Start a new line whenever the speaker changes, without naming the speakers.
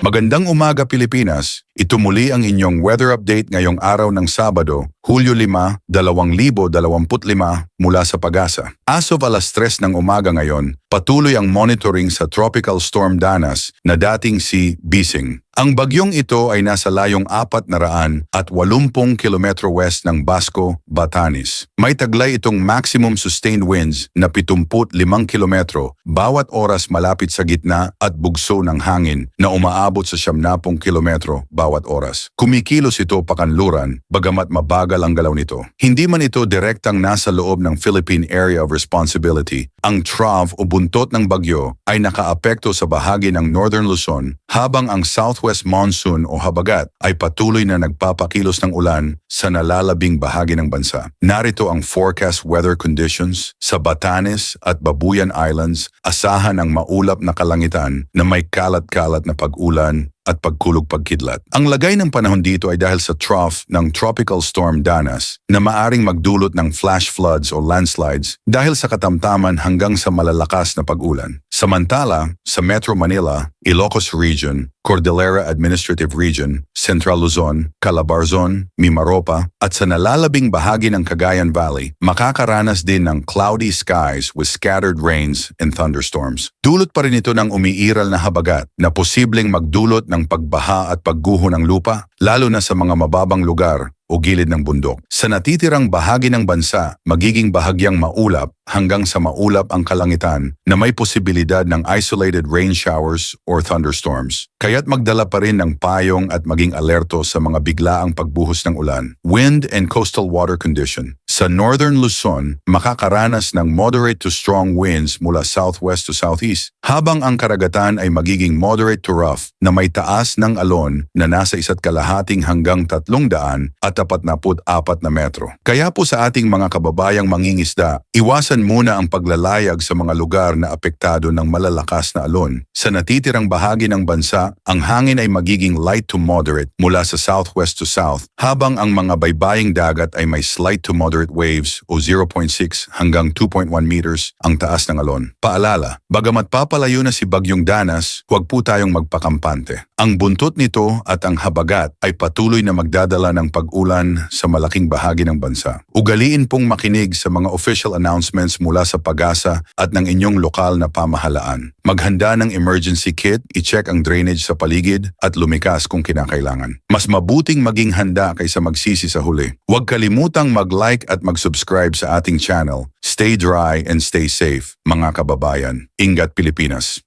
Magandang umaga Pilipinas, ito muli ang inyong weather update ngayong araw ng Sabado, Hulyo 5, 2025 mula sa Pag-asa. As of alas 3 ng umaga ngayon, patuloy ang monitoring sa Tropical Storm Danas na dating si Bising. Ang bagyong ito ay nasa layong 480 km west ng Basco, Batanes. May taglay itong maximum sustained winds na 75 km bawat oras malapit sa gitna at bugso ng hangin na umaabot sa 70 km bawat oras. Kumikilos ito pakanluran, bagamat mabagal ang galaw nito. Hindi man ito direktang nasa loob ng Philippine Area of Responsibility, ang trough o buntot ng bagyo ay nakaapekto sa bahagi ng Northern Luzon habang ang southwest monsoon o habagat ay patuloy na nagpapakilos ng ulan sa nalalabing bahagi ng bansa. Narito ang forecast weather conditions sa Batanes at Babuyan Islands. Asahan ang maulap na kalangitan na may kalat-kalat na pag-ulan at pagkulog-pagkidlat. Ang lagay ng panahon dito ay dahil sa trough ng Tropical Storm Danas na maaring magdulot ng flash floods o landslides dahil sa katamtaman hanggang sa malalakas na pag-ulan. Samantala, sa Metro Manila, Ilocos Region, Cordillera Administrative Region, Central Luzon, Calabarzon, Mimaropa at sa nalalabing bahagi ng Cagayan Valley, makakaranas din ng cloudy skies with scattered rains and thunderstorms. Dulot pa rin ito ng umiiral na habagat na posibleng magdulot ng pagbaha at pagguho ng lupa, lalo na sa mga mababang lugar o gilid ng bundok. Sa natitirang bahagi ng bansa, magiging bahagyang maulap hanggang sa maulap ang kalangitan na may posibilidad ng isolated rain showers or thunderstorms. Kaya't magdala pa rin ng payong at maging alerto sa mga biglaang pagbuhos ng ulan. Wind and coastal water condition. Sa Northern Luzon, makakaranas ng moderate to strong winds mula southwest to southeast, habang ang karagatan ay magiging moderate to rough na may taas ng alon na nasa 1.5 hanggang 300 at 44 na metro. Kaya po sa ating mga kababayang mangingisda, iwasan muna ang paglalayag sa mga lugar na apektado ng malalakas na alon. Sa natitirang bahagi ng bansa, ang hangin ay magiging light to moderate mula sa southwest to south, habang ang mga baybaying dagat ay may slight to moderate waves o 0.6 hanggang 2.1 meters ang taas ng alon. Paalala, bagamat papalayo na si Bagyong Danas, huwag po tayong magpakampante. Ang buntot nito at ang habagat ay patuloy na magdadala ng pag-ulan sa malaking bahagi ng bansa. Ugaliin pong makinig sa mga official announcements mula sa Pag-asa at ng inyong lokal na pamahalaan. Maghanda ng emergency kit, i-check ang drainage sa paligid at lumikas kung kinakailangan. Mas mabuting maging handa kaysa magsisi sa huli. Huwag kalimutang mag-like at mag-subscribe sa ating channel. Stay dry and stay safe, mga kababayan. Ingat Pilipinas!